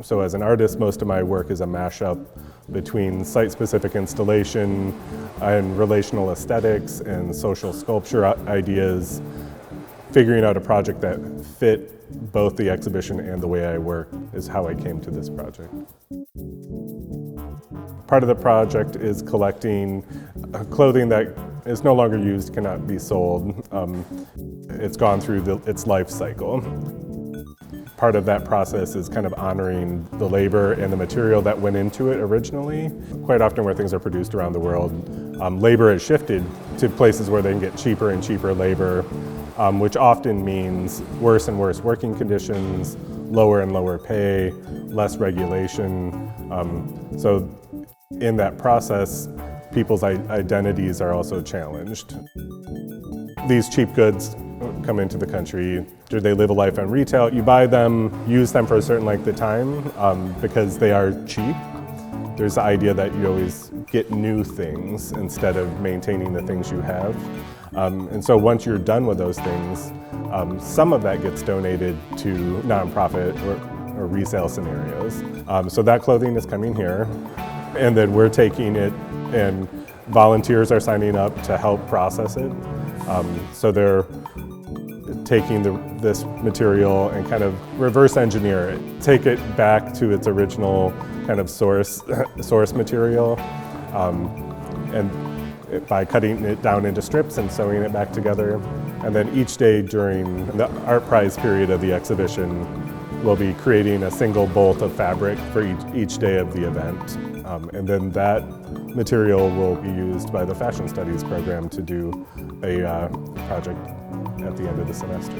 So as an artist, most of my work is a mashup between site-specific installation and relational aesthetics and social sculpture ideas. Figuring out a project that fit both the exhibition and the way I work is how I came to this project. Part of the project is collecting clothing that is no longer used, cannot be sold. It's gone through its life cycle. Part of that process is kind of honoring the labor and the material that went into it originally. Quite often where things are produced around the world, labor has shifted to places where they can get cheaper and cheaper labor, which often means worse and worse working conditions, lower and lower pay, less regulation. So in that process, people's identities are also challenged. These cheap goods come into the country. Do they live a life on retail? You buy them, use them for a certain length of time because they are cheap. There's the idea that you always get new things instead of maintaining the things you have. And so once you're done with those things, some of that gets donated to nonprofit or resale scenarios. So that clothing is coming here, and then we're taking it, and volunteers are signing up to help process it. So they're taking this material and kind of reverse engineer it, take it back to its original kind of source material, and by cutting it down into strips and sewing it back together. And then each day during the ArtPrize period of the exhibition, we'll be creating a single bolt of fabric for each day of the event. And then that material will be used by the Fashion Studies program to do a project at the end of the semester.